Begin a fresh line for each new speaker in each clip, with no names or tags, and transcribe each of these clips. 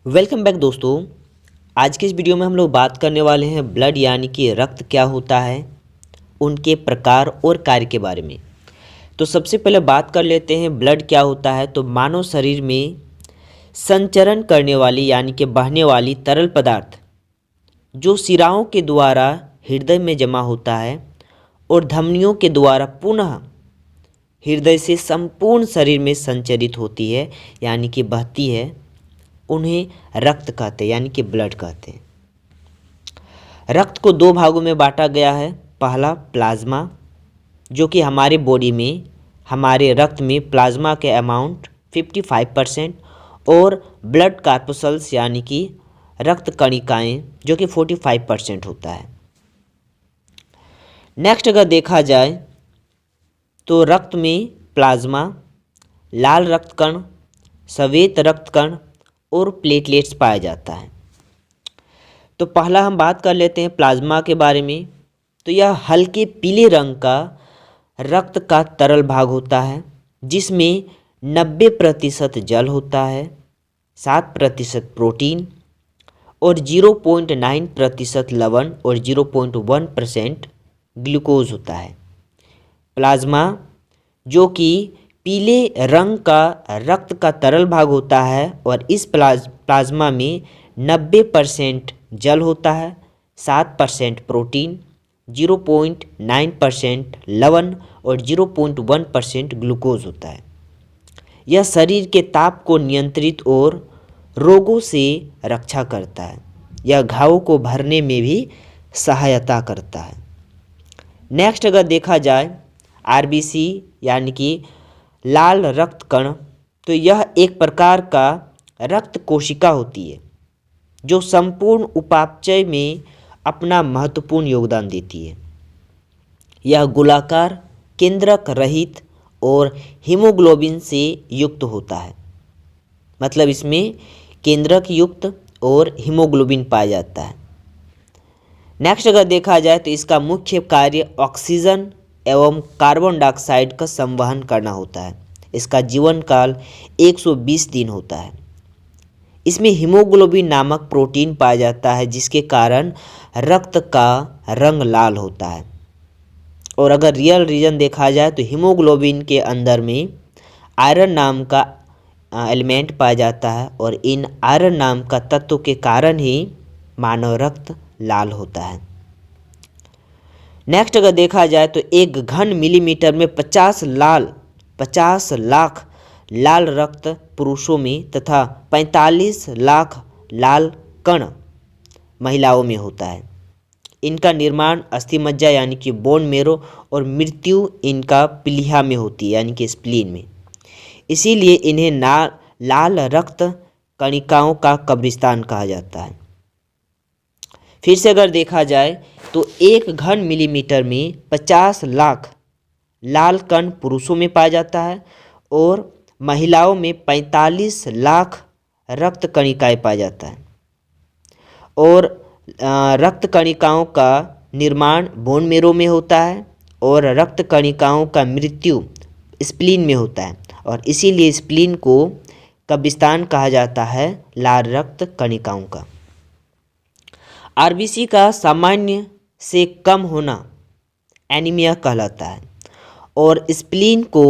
Welcome back दोस्तों। आज के इस वीडियो में हम लोग बात करने वाले हैं ब्लड यानी कि रक्त क्या होता है, उनके प्रकार और कार्य के बारे में। तो सबसे पहले बात कर लेते हैं ब्लड क्या होता है। तो मानव शरीर में संचरण करने वाली यानी कि बहने वाली तरल पदार्थ जो शिराओं के द्वारा हृदय में जमा होता है और धमनियों के द्वारा पुनः हृदय से संपूर्ण शरीर में संचरित होती है यानी कि बहती है, उन्हें रक्त कहते हैं यानी कि ब्लड कहते हैं। रक्त को दो भागों में बांटा गया है। पहला प्लाज्मा, जो कि हमारे बॉडी में हमारे रक्त में प्लाज्मा के अमाउंट 55% और ब्लड कार्पसल्स यानी कि रक्त कणिकाएं जो कि 45% होता है। नेक्स्ट अगर देखा जाए तो रक्त में प्लाज्मा, लाल रक्त कण, श्वेत रक्त कण और प्लेटलेट्स पाया जाता है। तो पहला हम बात कर लेते हैं प्लाज्मा के बारे में। तो यह हल्के पीले रंग का रक्त का तरल भाग होता है जिसमें 90% जल होता है, 7% प्रोटीन और 0.9% लवण और 0.1% ग्लूकोज होता है। प्लाज्मा जो कि पीले रंग का रक्त का तरल भाग होता है और इस प्लाज्मा में 90% जल होता है, 7% प्रोटीन, 0.9% लवण और 0.1% ग्लूकोज होता है। यह शरीर के ताप को नियंत्रित और रोगों से रक्षा करता है। यह घावों को भरने में भी सहायता करता है। नेक्स्ट अगर देखा जाए आरबीसी यानी कि लाल रक्त कण, तो यह एक प्रकार का रक्त कोशिका होती है जो संपूर्ण उपापचय में अपना महत्वपूर्ण योगदान देती है। यह गोलाकार, केंद्रक रहित और हीमोग्लोबिन से युक्त होता है। मतलब इसमें केंद्रक युक्त और हीमोग्लोबिन पाया जाता है। नेक्स्ट अगर देखा जाए तो इसका मुख्य कार्य ऑक्सीजन एवं कार्बन डाइऑक्साइड का संवहन करना होता है। इसका जीवन काल 120 दिन होता है। इसमें हीमोग्लोबिन नामक प्रोटीन पाया जाता है जिसके कारण रक्त का रंग लाल होता है। और अगर रियल रीजन देखा जाए तो हीमोग्लोबिन के अंदर में आयरन नाम का एलिमेंट पाया जाता है और इन आयरन नाम का तत्व के कारण ही मानव रक्त लाल होता है। नेक्स्ट अगर देखा जाए तो एक घन मिलीमीटर में 50 लाख लाल रक्त पुरुषों में तथा 45 लाख लाल कण महिलाओं में होता है। इनका निर्माण अस्थिमज्जा यानी कि बोन मेरो और मृत्यु इनका प्लीहा में होती है यानी कि स्प्लीन में। इसीलिए इन्हें लाल रक्त कणिकाओं का कब्रिस्तान कहा जाता है। फिर से अगर देखा जाए तो एक घन मिलीमीटर में 50 लाख लाल कण पुरुषों में पाया जाता है और महिलाओं में 45 लाख रक्त कणिकाएं पाया जाता है। और रक्त कणिकाओं का निर्माण बोन मेरो में होता है और रक्त कणिकाओं का मृत्यु स्प्लीन में होता है और इसीलिए स्प्लीन को कब्रिस्तान कहा जाता है लाल रक्त कणिकाओं का। आरबीसी का सामान्य से कम होना एनीमिया कहलाता है और स्प्लीन को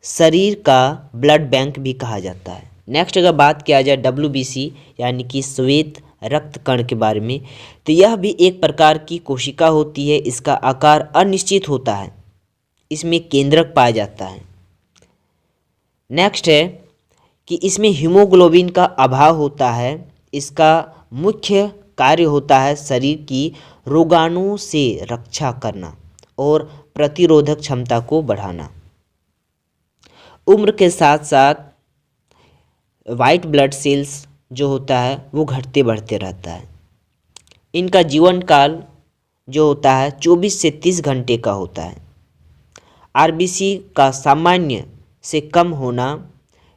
शरीर का ब्लड बैंक भी कहा जाता है। नेक्स्ट अगर बात किया जाए डब्ल्यूबीसी यानी कि श्वेत रक्त कण के बारे में, तो यह भी एक प्रकार की कोशिका होती है। इसका आकार अनिश्चित होता है, इसमें केंद्रक पाया जाता है। नेक्स्ट है कि इसमें हीमोग्लोबिन का अभाव होता है। इसका मुख्य कार्य होता है शरीर की रोगाणुओं से रक्षा करना और प्रतिरोधक क्षमता को बढ़ाना। उम्र के साथ साथ वाइट ब्लड सेल्स जो होता है वो घटते बढ़ते रहता है। इनका जीवन काल जो होता है 24 से 30 घंटे का होता है। आरबीसी का सामान्य से कम होना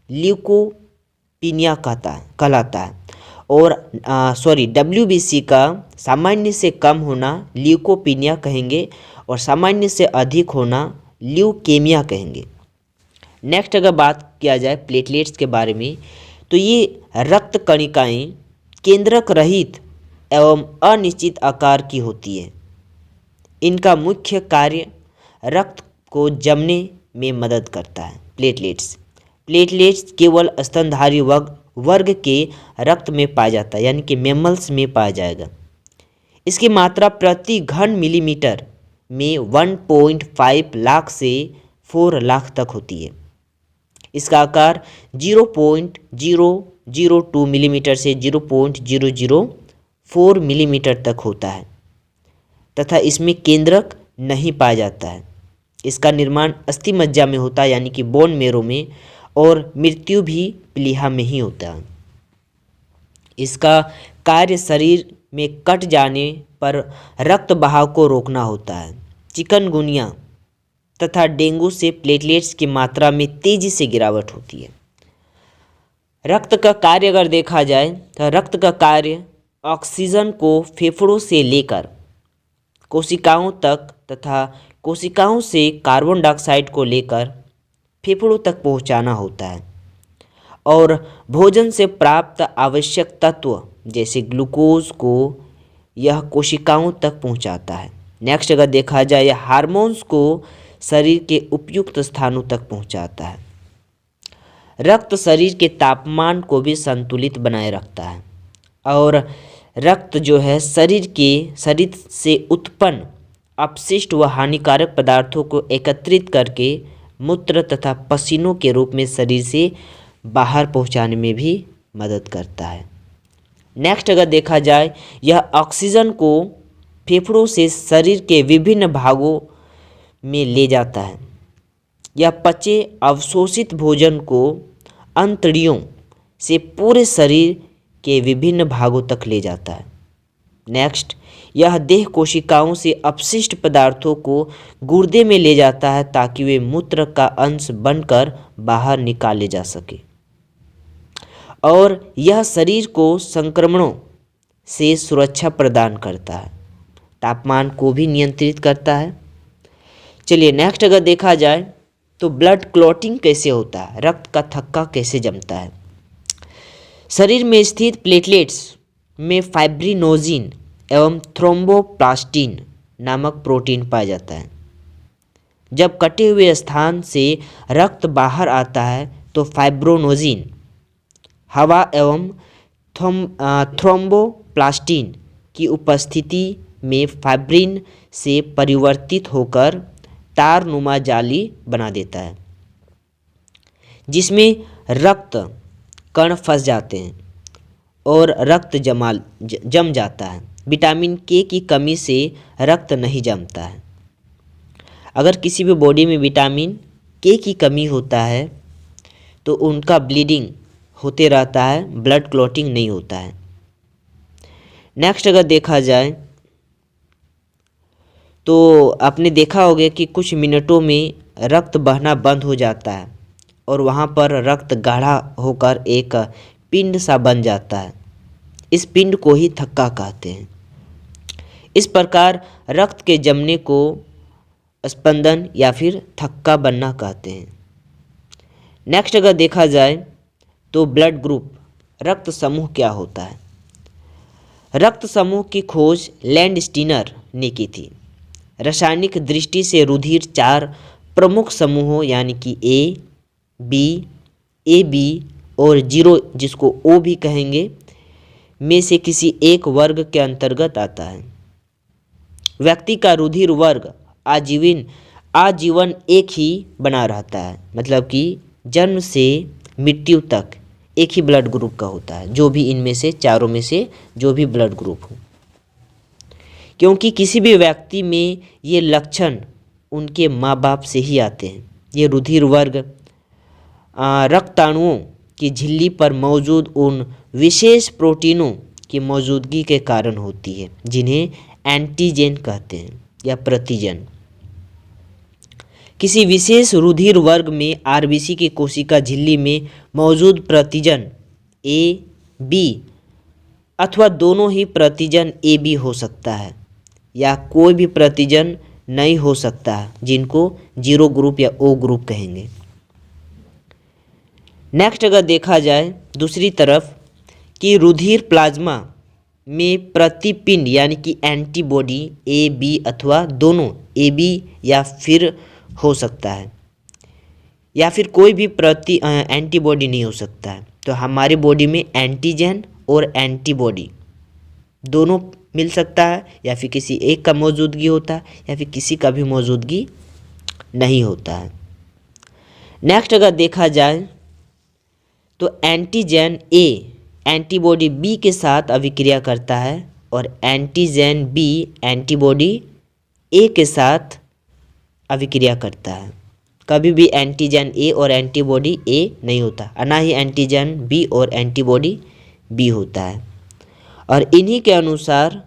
ल्यूकोपीनिया कहलाता है और डब्ल्यूबीसी का सामान्य से कम होना ल्यूकोपीनिया कहेंगे और सामान्य से अधिक होना ल्यूकेमिया कहेंगे। नेक्स्ट अगर बात किया जाए प्लेटलेट्स के बारे में, तो ये रक्त कणिकाएं केंद्रक रहित एवं अनिश्चित आकार की होती है। इनका मुख्य कार्य रक्त को जमने में मदद करता है। प्लेटलेट्स केवल स्तनधारी वर्ग के रक्त में पाया जाता है, यानी कि मैमल्स में पाया जाएगा। इसकी मात्रा प्रति घन मिलीमीटर में 1.5 लाख से 4 लाख तक होती है। इसका आकार 0.002 मिलीमीटर से 0.004 मिलीमीटर तक होता है तथा इसमें केंद्रक नहीं पाया जाता है। इसका निर्माण अस्थि मज्जा में होता है, यानी कि बोन मेरो में, और मृत्यु भी प्लीहा में ही होता है। इसका कार्य शरीर में कट जाने पर रक्त बहाव को रोकना होता है। चिकनगुनिया तथा डेंगू से प्लेटलेट्स की मात्रा में तेजी से गिरावट होती है। रक्त का कार्य अगर देखा जाए तो रक्त का कार्य ऑक्सीजन को फेफड़ों से लेकर कोशिकाओं तक तथा कोशिकाओं से कार्बन डाइऑक्साइड को लेकर फेफड़ों तक पहुंचाना होता है और भोजन से प्राप्त आवश्यक तत्व जैसे ग्लूकोज को यह कोशिकाओं तक पहुंचाता है। नेक्स्ट अगर देखा जाए यह हार्मोन्स को शरीर के उपयुक्त स्थानों तक पहुंचाता है। रक्त शरीर के तापमान को भी संतुलित बनाए रखता है और रक्त जो है शरीर से उत्पन्न अपशिष्ट व हानिकारक पदार्थों को एकत्रित करके मूत्र तथा पसीनों के रूप में शरीर से बाहर पहुंचाने में भी मदद करता है। नेक्स्ट अगर देखा जाए यह ऑक्सीजन को फेफड़ों से शरीर के विभिन्न भागों में ले जाता है। यह पचे अवशोषित भोजन को अंतड़ियों से पूरे शरीर के विभिन्न भागों तक ले जाता है। नेक्स्ट यह देह कोशिकाओं से अपशिष्ट पदार्थों को गुर्दे में ले जाता है ताकि वे मूत्र का अंश बनकर बाहर निकाले जा सके और यह शरीर को संक्रमणों से सुरक्षा प्रदान करता है। तापमान को भी नियंत्रित करता है। चलिए नेक्स्ट अगर देखा जाए तो ब्लड क्लॉटिंग कैसे होता है, रक्त का थक्का कैसे जमता है। शरीर में स्थित प्लेटलेट्स में फाइब्रिनोजिन एवं थ्रोम्बोप्लास्टिन नामक प्रोटीन पाया जाता है। जब कटे हुए स्थान से रक्त बाहर आता है तो फाइब्रिनोजिन हवा एवं थ्रोम्बोप्लास्टिन की उपस्थिति में फाइब्रिन से परिवर्तित होकर तारनुमा जाली बना देता है जिसमें रक्त कण फंस जाते हैं और रक्त जम जाता है। विटामिन के की कमी से रक्त नहीं जमता है। अगर किसी भी बॉडी में विटामिन के की कमी होता है तो उनका ब्लीडिंग होते रहता है, ब्लड क्लॉटिंग नहीं होता है। नेक्स्ट अगर देखा जाए तो आपने देखा होगा कि कुछ मिनटों में रक्त बहना बंद हो जाता है और वहाँ पर रक्त गाढ़ा होकर एक पिंड सा बन जाता है। इस पिंड को ही थक्का कहते हैं। इस प्रकार रक्त के जमने को स्पंदन या फिर थक्का बनना कहते हैं। नेक्स्ट अगर देखा जाए तो ब्लड ग्रुप रक्त समूह क्या होता है। रक्त समूह की खोज लैंडस्टीनर ने की थी। रासायनिक दृष्टि से रुधिर 4 प्रमुख समूहों यानी कि ए, बी और 0 जिसको ओ भी कहेंगे में से किसी एक वर्ग के अंतर्गत आता है। व्यक्ति का रुधिर वर्ग आजीवन एक ही बना रहता है, मतलब कि जन्म से मृत्यु तक एक ही ब्लड ग्रुप का होता है, जो भी इनमें से चारों में से जो भी ब्लड ग्रुप हो। क्योंकि किसी भी व्यक्ति में ये लक्षण उनके माँ बाप से ही आते हैं। ये रुधिर वर्ग रक्ताणुओं की झिल्ली पर मौजूद उन विशेष प्रोटीनों की मौजूदगी के कारण होती है जिन्हें एंटीजन कहते हैं या प्रतिजन। किसी विशेष रुधिर वर्ग में आरबीसी की कोशिका झिल्ली में मौजूद प्रतिजन ए, बी अथवा दोनों ही प्रतिजन ए बी हो सकता है या कोई भी प्रतिजन नहीं हो सकता, जिनको 0 ग्रुप या ओ ग्रुप कहेंगे। नेक्स्ट अगर देखा जाए दूसरी तरफ कि रुधिर प्लाज्मा में प्रतिपिंड यानी कि एंटीबॉडी ए बी अथवा दोनों ए बी या फिर हो सकता है, या फिर कोई भी एंटीबॉडी नहीं हो सकता है। तो हमारी बॉडी में एंटीजन और एंटीबॉडी दोनों मिल सकता है, या फिर किसी एक का मौजूदगी होता है या फिर किसी का भी मौजूदगी नहीं होता है। नेक्स्ट अगर देखा जाए तो एंटीजन ए एंटीबॉडी बी के साथ अभिक्रिया करता है और एंटीजन बी एंटीबॉडी ए के साथ अभिक्रिया करता है। कभी भी एंटीजन ए और एंटीबॉडी ए नहीं होता, ना ही एंटीजन बी और एंटीबॉडी बी होता है। और इन्हीं के अनुसार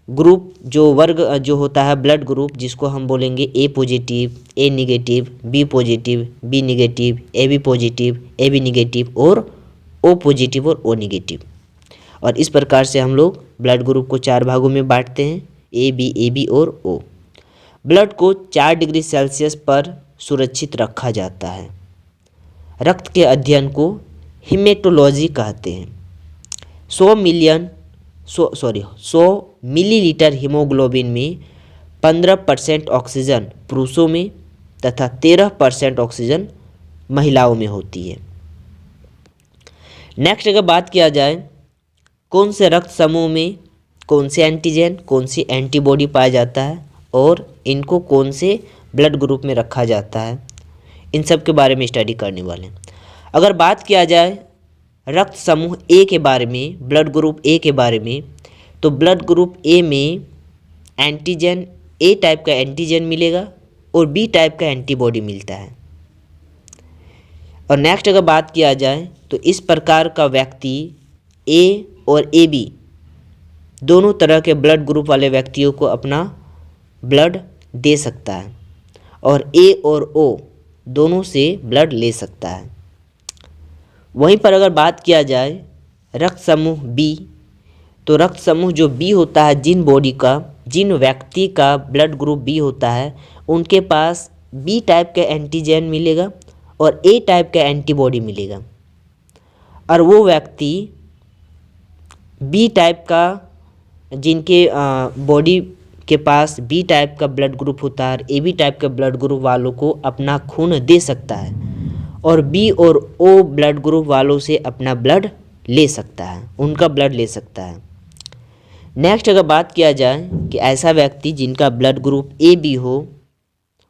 ग्रुप जो वर्ग जो होता है ब्लड ग्रुप, जिसको हम बोलेंगे A positive, A negative, B positive, B negative, A B positive, A B negative और ओ पॉजिटिव और ओ निगेटिव। और इस प्रकार से हम लोग ब्लड ग्रुप को 4 भागों में बांटते हैं, ए बी और ओ। ब्लड को 4 डिग्री सेल्सियस पर सुरक्षित रखा जाता है। रक्त के अध्ययन को हिमेटोलॉजी कहते हैं। 100 मिलीलीटर हीमोग्लोबिन में 15% ऑक्सीजन पुरुषों में तथा 13% ऑक्सीजन महिलाओं में होती है। नेक्स्ट अगर बात किया जाए कौन से रक्त समूह में कौन से एंटीजन कौन सी एंटीबॉडी पाया जाता है और इनको कौन से ब्लड ग्रुप में रखा जाता है, इन सब के बारे में स्टडी करने वाले हैं। अगर बात किया जाए रक्त समूह ए के बारे में, ब्लड ग्रुप ए के बारे में, तो ब्लड ग्रुप ए में एंटीजन ए टाइप का एंटीजन मिलेगा और बी टाइप का एंटीबॉडी मिलता है। और नेक्स्ट अगर बात किया जाए तो इस प्रकार का व्यक्ति ए और ए बी दोनों तरह के ब्लड ग्रुप वाले व्यक्तियों को अपना ब्लड दे सकता है और ए और ओ दोनों से ब्लड ले सकता है। वहीं पर अगर बात किया जाए रक्त समूह बी, तो रक्त समूह जो बी होता है, जिन व्यक्ति का ब्लड ग्रुप बी होता है उनके पास बी टाइप का एंटीजन मिलेगा और ए टाइप का एंटीबॉडी मिलेगा। और वो व्यक्ति बी टाइप का, जिनके बॉडी के पास बी टाइप का ब्लड ग्रुप होता है, ए बी टाइप का ब्लड ग्रुप वालों को अपना खून दे सकता है और बी और ओ ब्लड ग्रुप वालों से अपना ब्लड ले सकता है, उनका ब्लड ले सकता है। नेक्स्ट अगर बात किया जाए कि ऐसा व्यक्ति जिनका ब्लड ग्रुप ए बी हो,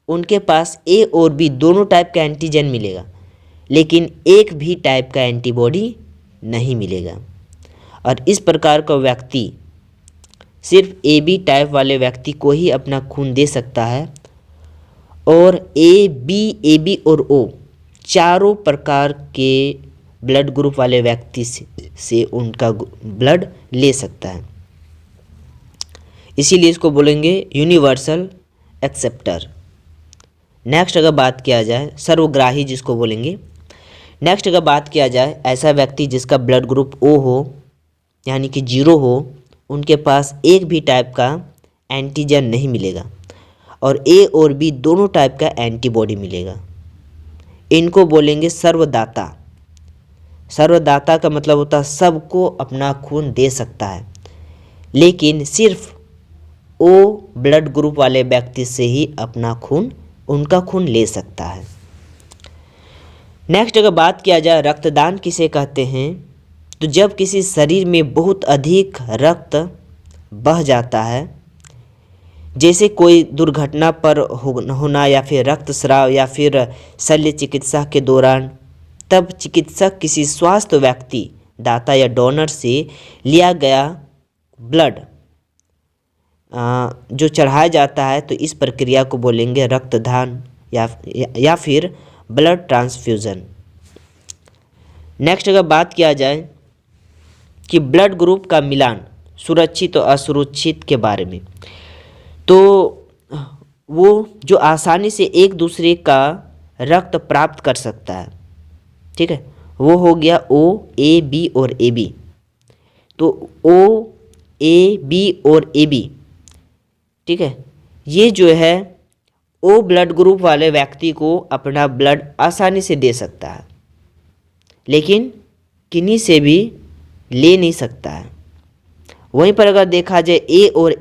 उनके पास ए और बी दोनों टाइप का एंटीजन मिलेगा लेकिन एक भी टाइप का एंटीबॉडी नहीं मिलेगा। और इस प्रकार का व्यक्ति सिर्फ ए बी टाइप वाले व्यक्ति को ही अपना खून दे सकता है और ए बी और ओ चारों प्रकार के ब्लड ग्रुप वाले व्यक्ति से उनका ब्लड ले सकता है। इसीलिए इसको बोलेंगे यूनिवर्सल एक्सेप्टर। नेक्स्ट अगर बात किया जाए सर्वग्राही जिसको बोलेंगे। नेक्स्ट अगर बात किया जाए ऐसा व्यक्ति जिसका ब्लड ग्रुप ओ हो यानी कि 0 हो, उनके पास एक भी टाइप का एंटीजन नहीं मिलेगा और ए और बी दोनों टाइप का एंटीबॉडी मिलेगा। इनको बोलेंगे सर्वदाता। सर्वदाता का मतलब होता है सबको अपना खून दे सकता है, लेकिन सिर्फ ओ ब्लड ग्रुप वाले व्यक्ति से ही अपना खून, उनका खून ले सकता है। नेक्स्ट अगर बात किया जाए रक्तदान किसे कहते हैं, तो जब किसी शरीर में बहुत अधिक रक्त बह जाता है, जैसे कोई दुर्घटना पर होना या फिर रक्तस्राव या फिर शल्य चिकित्सा के दौरान, तब चिकित्सक किसी स्वास्थ्य व्यक्ति दाता या डोनर से लिया गया ब्लड जो चढ़ाया जाता है, तो इस प्रक्रिया को बोलेंगे रक्तदान या फिर ब्लड ट्रांसफ्यूज़न। नेक्स्ट अगर बात किया जाए कि ब्लड ग्रुप का मिलान सुरक्षित और असुरक्षित के बारे में, तो वो जो आसानी से एक दूसरे का रक्त प्राप्त कर सकता है, ठीक है, वो हो गया ओ ए बी और ए बी। तो ओ ए बी और ए बी, ठीक है, ये जो है ओ ब्लड ग्रुप वाले व्यक्ति को अपना ब्लड आसानी से दे सकता है, लेकिन किन्हीं से भी ले नहीं सकता है। वहीं पर अगर देखा जाए ए और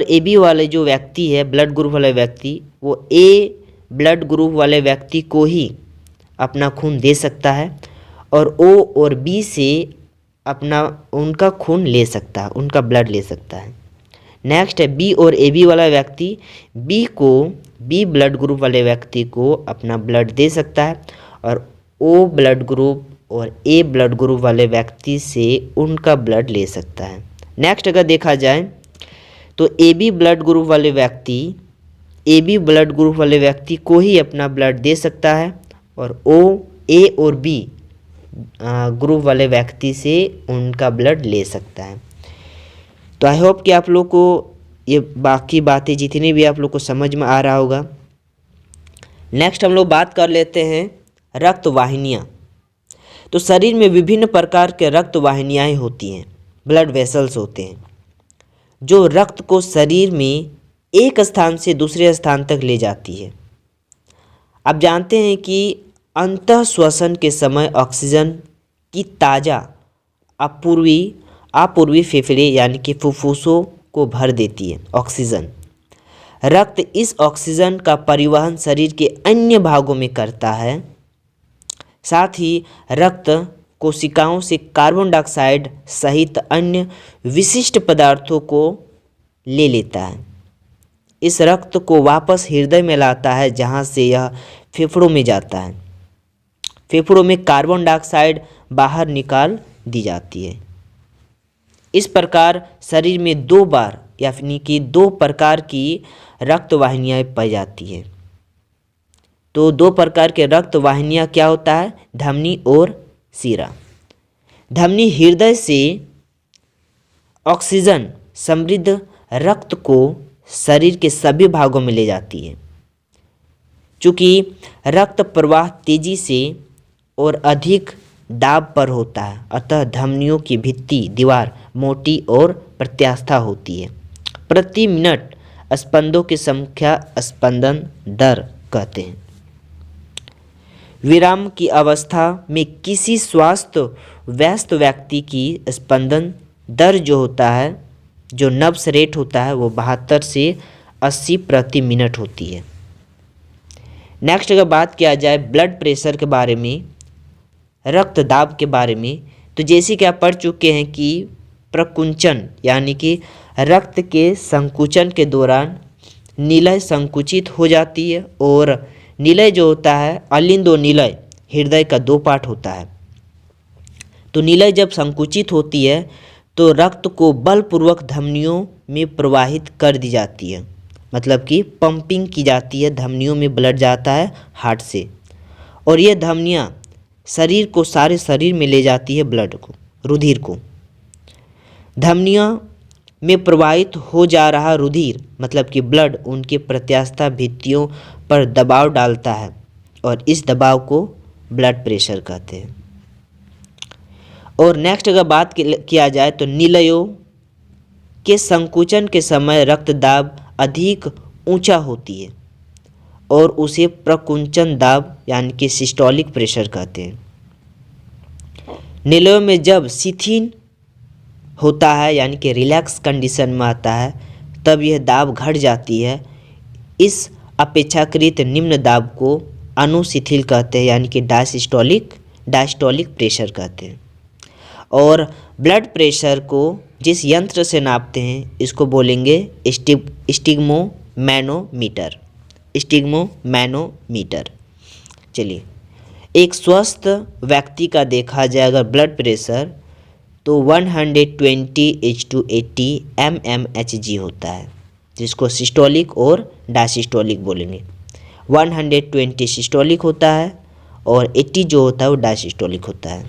ए बी वाले जो व्यक्ति है, ब्लड ग्रुप वाले व्यक्ति, वो ए ब्लड ग्रुप वाले व्यक्ति को ही अपना खून दे सकता है और ओ और बी से उनका खून ले सकता है, उनका ब्लड ले सकता है। नेक्स्ट है बी और ए बी वाला व्यक्ति, बी ब्लड ग्रुप वाले व्यक्ति को अपना ब्लड दे सकता है और ओ ब्लड ग्रुप और ए ब्लड ग्रुप वाले व्यक्ति से उनका ब्लड ले सकता है। नेक्स्ट अगर देखा जाए तो ए बी ब्लड ग्रुप वाले व्यक्ति को ही अपना ब्लड दे सकता है और ए और बी ग्रुप वाले व्यक्ति से उनका ब्लड ले सकता है। तो आई होप कि आप लोग को ये बाकी बातें जितनी भी आप लोग को समझ में आ रहा होगा। नेक्स्ट हम लोग बात कर लेते हैं रक्त वाहिनियाँ। तो शरीर में विभिन्न प्रकार के रक्त वाहिनियाँ होती हैं, ब्लड वेसल्स होते हैं, जो रक्त को शरीर में एक स्थान से दूसरे स्थान तक ले जाती है। आप जानते हैं कि अंतः श्वसन के समय ऑक्सीजन की ताज़ा अपूर्वी फेफड़े यानी कि फुफ्फुसों को भर देती है ऑक्सीजन। रक्त इस ऑक्सीजन का परिवहन शरीर के अन्य भागों में करता है। साथ ही रक्त कोशिकाओं से कार्बन डाइऑक्साइड सहित अन्य विशिष्ट पदार्थों को ले लेता है। इस रक्त को वापस हृदय में लाता है, जहाँ से यह फेफड़ों में जाता है। फेफड़ों में कार्बन डाइऑक्साइड बाहर निकाल दी जाती है। इस प्रकार शरीर में दो प्रकार की रक्त वाहिनियाँ पाई जाती है। तो दो प्रकार के रक्त वाहिनियाँ क्या होता है? धमनी और शिरा। धमनी हृदय से ऑक्सीजन समृद्ध रक्त को शरीर के सभी भागों में ले जाती है। चूँकि रक्त प्रवाह तेजी से और अधिक दाब पर होता है, अतः धमनियों की दीवार मोटी और प्रत्यास्थ होती है। प्रति मिनट स्पंदों की संख्या स्पंदन दर कहते हैं। विराम की अवस्था में किसी व्यस्त व्यक्ति की स्पंदन दर जो होता है, जो नब्स रेट होता है, वो 72 से 80 प्रति मिनट होती है। नेक्स्ट अगर बात किया जाए ब्लड प्रेशर के बारे में, रक्तदाब के बारे में, तो जैसे कि आप पढ़ चुके हैं कि प्रकुंचन यानी कि रक्त के संकुचन के दौरान निलय संकुचित हो जाती है और निलय जो होता है, अलिंदो निलय हृदय का 2 पार्ट होता है। तो निलय जब संकुचित होती है तो रक्त को बलपूर्वक धमनियों में प्रवाहित कर दी जाती है, मतलब कि पंपिंग की जाती है, धमनियों में ब्लड जाता है हार्ट से, और ये धमनियाँ सारे शरीर में ले जाती है ब्लड को, रुधिर को। धमनियों में प्रवाहित हो जा रहा रुधिर मतलब कि ब्लड उनके प्रत्यास्थ भित्तियों पर दबाव डालता है और इस दबाव को ब्लड प्रेशर कहते हैं। और नेक्स्ट अगर बात किया जाए तो निलयों के संकुचन के समय रक्तदाब अधिक ऊंचा होती है और उसे प्रकुंचन दाब यानी कि सिस्टोलिक प्रेशर कहते हैं। निलयों में जब शिथिल होता है यानी कि रिलैक्स कंडीशन में आता है, तब यह दाब घट जाती है। इस अपेक्षाकृत निम्न दाब को अनुशिथिल कहते हैं यानी कि डायस्टोलिक प्रेशर कहते हैं। और ब्लड प्रेशर को जिस यंत्र से नापते हैं इसको बोलेंगे स्टिग्मोमैनोमीटर। चलिए, एक स्वस्थ व्यक्ति का देखा जाए अगर ब्लड प्रेशर तो 120/80 mmHg होता है, जिसको सिस्टोलिक और डायसिस्टोलिक बोलेंगे। 120 सिस्टोलिक होता है और 80 जो होता है वो डायसिस्टोलिक होता है।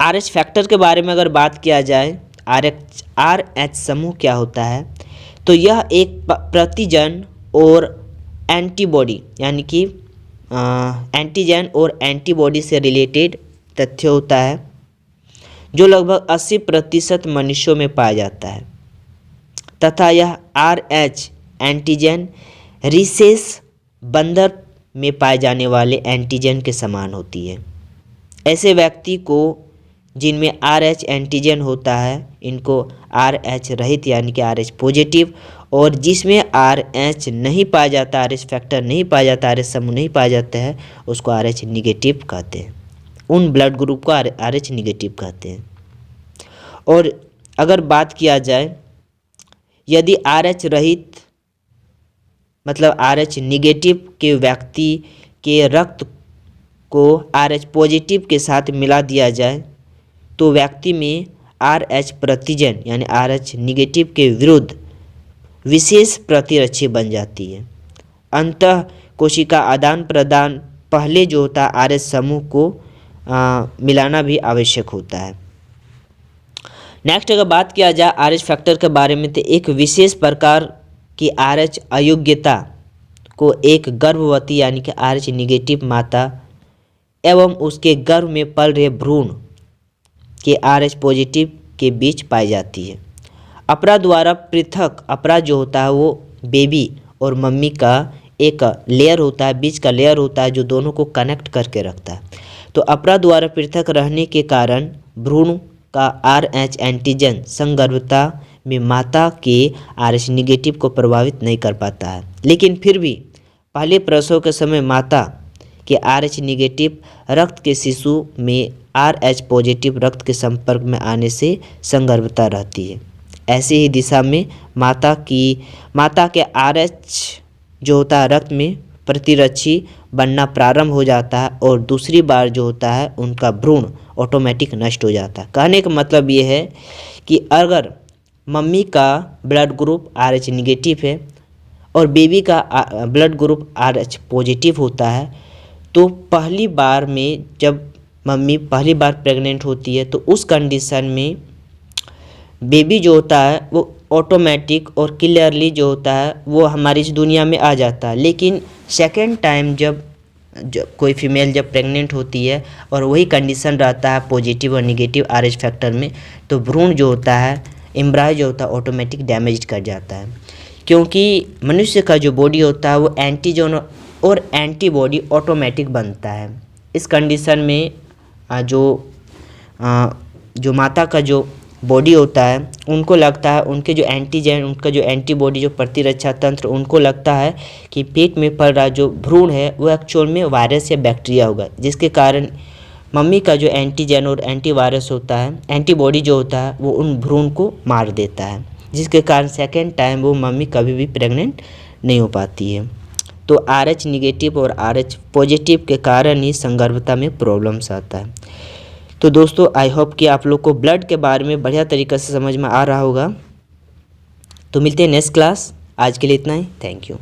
RH फैक्टर के बारे में अगर बात किया जाए, RH समूह क्या होता है, तो यह एक प्रतिजन और एंटीबॉडी यानी कि एंटीजन और एंटीबॉडी से रिलेटेड तथ्य होता है, जो लगभग 80% मनुष्यों में पाया जाता है, तथा यह RH एंटीजन रिसेस बंदर में पाए जाने वाले एंटीजन के समान होती है। ऐसे व्यक्ति को जिनमें RH एंटीजन होता है इनको RH रहित यानी कि RH पॉजिटिव, और जिसमें RH नहीं पाया जाता, RH फैक्टर नहीं पाया जाता, RH समूह नहीं पाया जाता है, उसको RH निगेटिव कहते हैं। उन ब्लड ग्रुप को RH निगेटिव कहते हैं। और अगर बात किया जाए, यदि RH रहित मतलब RH निगेटिव के व्यक्ति के रक्त को RH पॉजिटिव के साथ मिला दिया जाए तो व्यक्ति में RH प्रतिजन यानी RH निगेटिव के विरुद्ध विशेष प्रतिरक्षी बन जाती है। अंतः कोशिका आदान प्रदान पहले जो होता है RH समूह को मिलाना भी आवश्यक होता है। नेक्स्ट अगर बात किया जाए RH फैक्टर के बारे में, तो एक विशेष प्रकार की RH अयोग्यता को एक गर्भवती यानी कि RH निगेटिव माता एवं उसके गर्भ में पल रहे भ्रूण के RH पॉजिटिव के बीच पाई जाती है। अपरा द्वारा पृथक, अपरा जो होता है वो बेबी और मम्मी का एक लेयर होता है, बीच का लेयर होता है जो दोनों को कनेक्ट करके रखता है। तो अपरा द्वारा पृथक रहने के कारण भ्रूण का RH एंटीजन संगर्भता में माता के RH निगेटिव को प्रभावित नहीं कर पाता है, लेकिन फिर भी पहले प्रसव के समय माता के RH निगेटिव रक्त के शिशु में RH पॉजिटिव रक्त के संपर्क में आने से संगर्भता रहती है। ऐसे ही दिशा में माता के RH जो होता है रक्त में प्रतिरक्षी बनना प्रारंभ हो जाता है और दूसरी बार जो होता है उनका भ्रूण ऑटोमेटिक नष्ट हो जाता है। कहने का मतलब ये है कि अगर मम्मी का ब्लड ग्रुप RH निगेटिव है और बेबी का ब्लड ग्रुप RH पॉजिटिव होता है, तो पहली बार में जब मम्मी पहली बार प्रेग्नेंट होती है तो उस कंडीशन में बेबी जो होता है वो ऑटोमेटिक और क्लियरली जो होता है वो हमारी इस दुनिया में आ जाता है। लेकिन सेकेंड टाइम जब कोई फीमेल जब प्रेग्नेंट होती है और वही कंडीशन रहता है पॉजिटिव और निगेटिव RH फैक्टर में, तो भ्रूण जो होता है, एम्ब्रायो जो होता है ऑटोमेटिक डैमेज कर जाता है, क्योंकि मनुष्य का जो बॉडी होता है वो एंटीजन और एंटीबॉडी ऑटोमेटिक बनता है। इस कंडीशन में जो माता का जो बॉडी होता है उनको लगता है, उनके जो एंटीजन, उनका जो एंटीबॉडी, जो प्रतिरक्षा तंत्र, उनको लगता है कि पेट में पल रहा जो भ्रूण है वो एक्चुअल में वायरस या बैक्टीरिया होगा, जिसके कारण मम्मी का जो एंटीजन और एंटीवायरस होता है, एंटीबॉडी जो होता है वो उन भ्रूण को मार देता है, जिसके कारण सेकेंड टाइम वो मम्मी कभी भी प्रेग्नेंट नहीं हो पाती है। तो RH निगेटिव और RH पॉजिटिव के कारण ही संगर्भता में प्रॉब्लम्स आता है। तो दोस्तों आई होप कि आप लोग को ब्लड के बारे में बढ़िया तरीक़े से समझ में आ रहा होगा। तो मिलते हैं नेक्स्ट क्लास। आज के लिए इतना ही। Thank you.